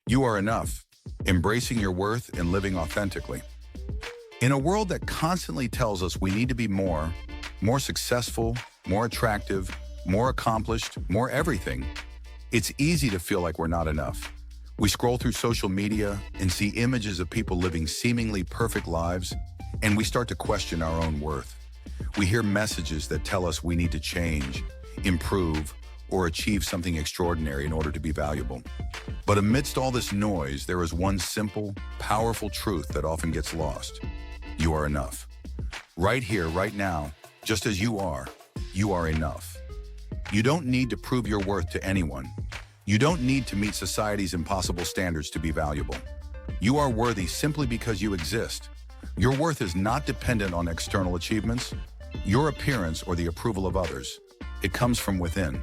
You are enough, embracing your worth and living authentically. In a world that constantly tells us we need to be more successful, more attractive, more accomplished, more everything, it's easy to feel like we're not enough. We scroll through social media and see images of people living seemingly perfect lives, and we start to question our own worth. We hear messages that tell us we need to change, improve, or achieve something extraordinary in order to be valuable. But amidst all this noise, there is one simple, powerful truth that often gets lost. You are enough. Right here, right now, just as you are enough. You don't need to prove your worth to anyone. You don't need to meet society's impossible standards to be valuable. You are worthy simply because you exist. Your worth is not dependent on external achievements, your appearance, or the approval of others. It comes from within.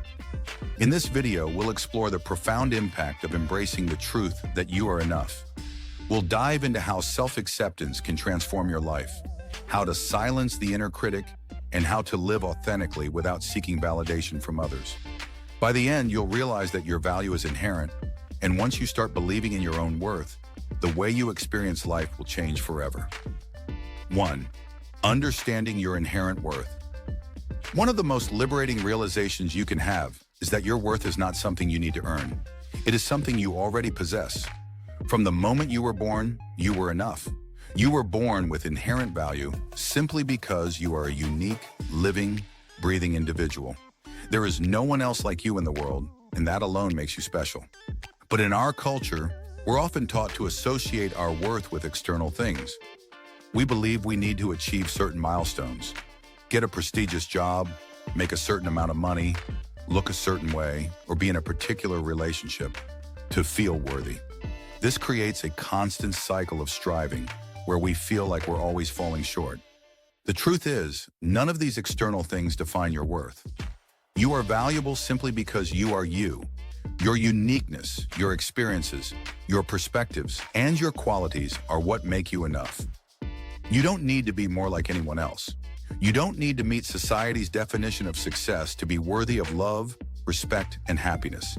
In this video, we'll explore the profound impact of embracing the truth that you are enough. We'll dive into how self-acceptance can transform your life, how to silence the inner critic, and how to live authentically without seeking validation from others. By the end, you'll realize that your value is inherent, and once you start believing in your own worth, the way you experience life will change forever. 1. Understanding your inherent worth. One of the most liberating realizations you can have is that your worth is not something you need to earn. It is something you already possess. From the moment you were born, you were enough. You were born with inherent value simply because you are a unique, living, breathing individual. There is no one else like you in the world, and that alone makes you special. But in our culture, we're often taught to associate our worth with external things. We believe we need to achieve certain milestones, get a prestigious job, make a certain amount of money, look a certain way, or be in a particular relationship to feel worthy. This creates a constant cycle of striving where we feel like we're always falling short. The truth is, none of these external things define your worth. You are valuable simply because you are you. Your uniqueness, your experiences, your perspectives, and your qualities are what make you enough. You don't need to be more like anyone else. You don't need to meet society's definition of success to be worthy of love, respect, and happiness.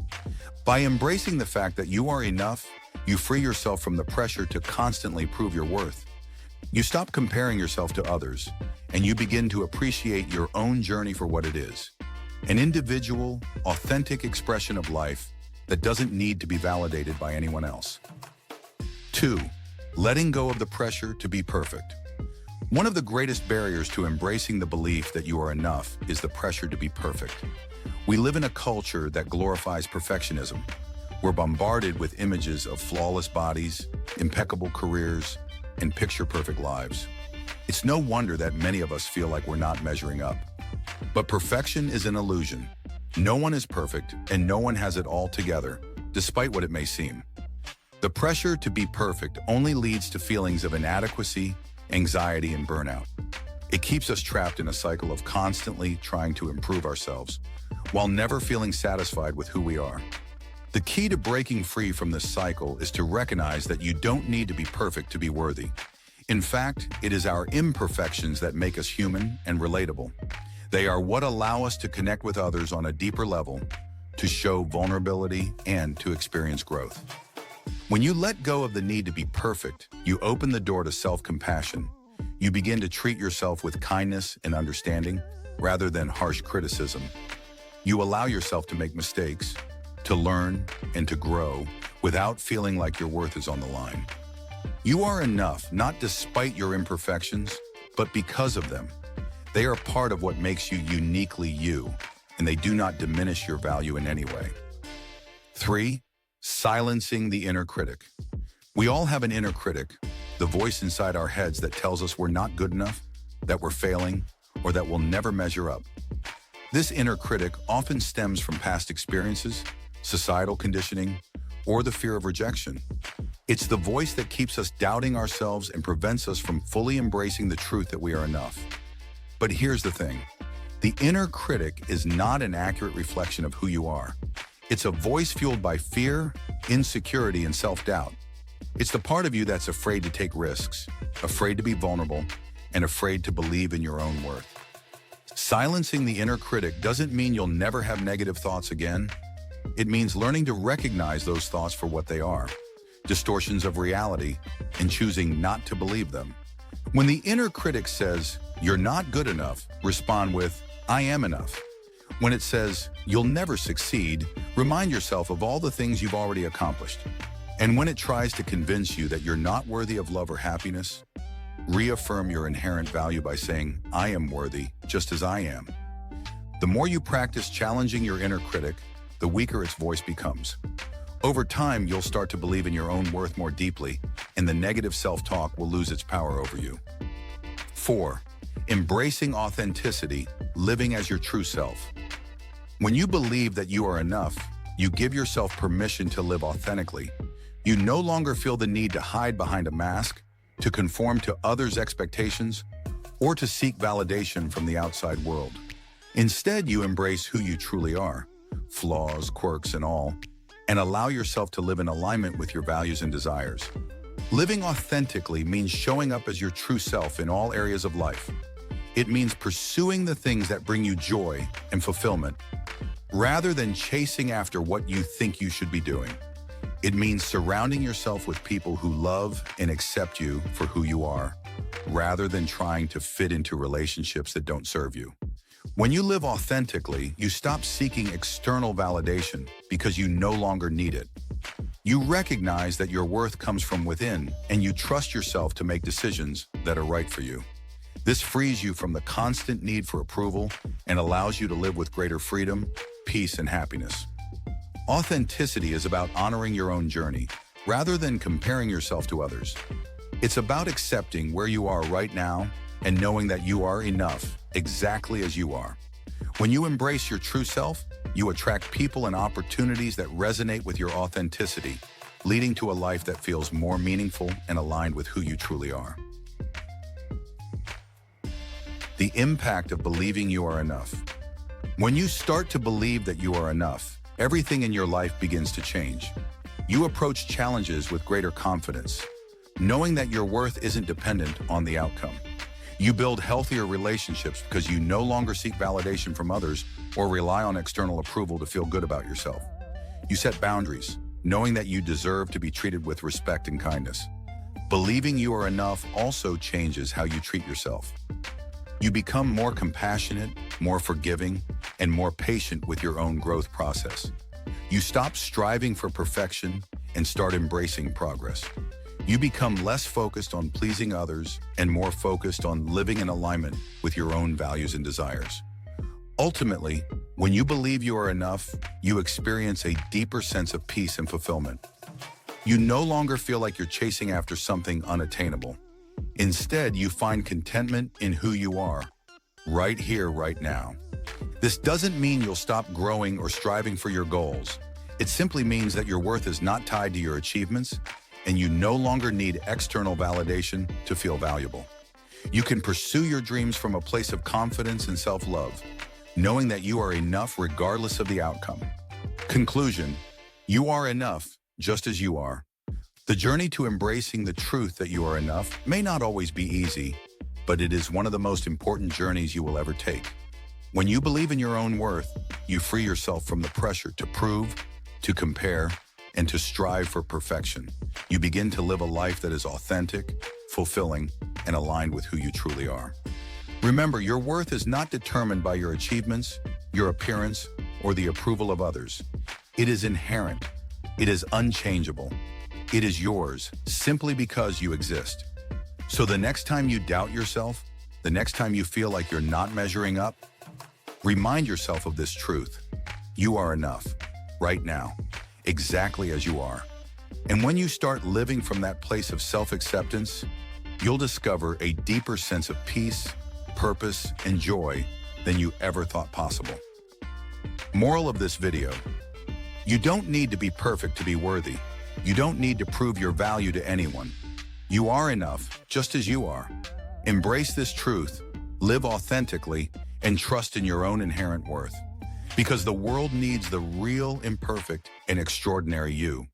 By embracing the fact that you are enough, you free yourself from the pressure to constantly prove your worth. You stop comparing yourself to others, and you begin to appreciate your own journey for what it is. An individual, authentic expression of life that doesn't need to be validated by anyone else. 2. Letting go of the pressure to be perfect. One of the greatest barriers to embracing the belief that you are enough is the pressure to be perfect. We live in a culture that glorifies perfectionism. We're bombarded with images of flawless bodies, impeccable careers, and picture-perfect lives. It's no wonder that many of us feel like we're not measuring up. But perfection is an illusion. No one is perfect, and no one has it all together, despite what it may seem. The pressure to be perfect only leads to feelings of inadequacy, anxiety, and burnout. It keeps us trapped in a cycle of constantly trying to improve ourselves, while never feeling satisfied with who we are. The key to breaking free from this cycle is to recognize that you don't need to be perfect to be worthy. In fact, it is our imperfections that make us human and relatable. They are what allow us to connect with others on a deeper level, to show vulnerability, and to experience growth. When you let go of the need to be perfect, you open the door to self-compassion. You begin to treat yourself with kindness and understanding, rather than harsh criticism. You allow yourself to make mistakes, to learn, and to grow without feeling like your worth is on the line. You are enough, not despite your imperfections, but because of them. They are part of what makes you uniquely you, and they do not diminish your value in any way. 3. Silencing the inner critic. We all have an inner critic, the voice inside our heads that tells us we're not good enough, that we're failing, or that we'll never measure up. This inner critic often stems from past experiences, societal conditioning, or the fear of rejection. It's the voice that keeps us doubting ourselves and prevents us from fully embracing the truth that we are enough. But here's the thing. The inner critic is not an accurate reflection of who you are. It's a voice fueled by fear, insecurity, and self-doubt. It's the part of you that's afraid to take risks, afraid to be vulnerable, and afraid to believe in your own worth. Silencing the inner critic doesn't mean you'll never have negative thoughts again. It means learning to recognize those thoughts for what they are, distortions of reality, and choosing not to believe them. When the inner critic says, "You're not good enough," respond with, "I am enough." When it says, "You'll never succeed," remind yourself of all the things you've already accomplished. And when it tries to convince you that you're not worthy of love or happiness, reaffirm your inherent value by saying, "I am worthy, just as I am." The more you practice challenging your inner critic, the weaker its voice becomes. Over time, you'll start to believe in your own worth more deeply, and the negative self-talk will lose its power over you. 4. Embracing authenticity, living as your true self. When you believe that you are enough, you give yourself permission to live authentically. You no longer feel the need to hide behind a mask, to conform to others' expectations, or to seek validation from the outside world. Instead, you embrace who you truly are, flaws, quirks, and all, and allow yourself to live in alignment with your values and desires. Living authentically means showing up as your true self in all areas of life. It means pursuing the things that bring you joy and fulfillment, rather than chasing after what you think you should be doing. It means surrounding yourself with people who love and accept you for who you are, rather than trying to fit into relationships that don't serve you. When you live authentically, you stop seeking external validation because you no longer need it. You recognize that your worth comes from within, and you trust yourself to make decisions that are right for you. This frees you from the constant need for approval and allows you to live with greater freedom, peace, and happiness. Authenticity is about honoring your own journey, rather than comparing yourself to others. It's about accepting where you are right now and knowing that you are enough exactly as you are. When you embrace your true self, you attract people and opportunities that resonate with your authenticity, leading to a life that feels more meaningful and aligned with who you truly are. The impact of believing you are enough. When you start to believe that you are enough, everything in your life begins to change. You approach challenges with greater confidence, knowing that your worth isn't dependent on the outcome. You build healthier relationships because you no longer seek validation from others or rely on external approval to feel good about yourself. You set boundaries, knowing that you deserve to be treated with respect and kindness. Believing you are enough also changes how you treat yourself. You become more compassionate, more forgiving, and more patient with your own growth process. You stop striving for perfection and start embracing progress. You become less focused on pleasing others and more focused on living in alignment with your own values and desires. Ultimately, when you believe you are enough, you experience a deeper sense of peace and fulfillment. You no longer feel like you're chasing after something unattainable. Instead, you find contentment in who you are, right here, right now. This doesn't mean you'll stop growing or striving for your goals. It simply means that your worth is not tied to your achievements, and you no longer need external validation to feel valuable. You can pursue your dreams from a place of confidence and self-love, knowing that you are enough regardless of the outcome. Conclusion: you are enough just as you are. The journey to embracing the truth that you are enough may not always be easy, but it is one of the most important journeys you will ever take. When you believe in your own worth, you free yourself from the pressure to prove, to compare, and to strive for perfection. You begin to live a life that is authentic, fulfilling, and aligned with who you truly are. Remember, your worth is not determined by your achievements, your appearance, or the approval of others. It is inherent. It is unchangeable. It is yours simply because you exist. So the next time you doubt yourself, the next time you feel like you're not measuring up, remind yourself of this truth. You are enough, right now, exactly as you are. And when you start living from that place of self-acceptance, you'll discover a deeper sense of peace, purpose, and joy than you ever thought possible. Moral of this video: you don't need to be perfect to be worthy. You don't need to prove your value to anyone. You are enough, just as you are. Embrace this truth, live authentically, and trust in your own inherent worth. Because the world needs the real, imperfect, and extraordinary you.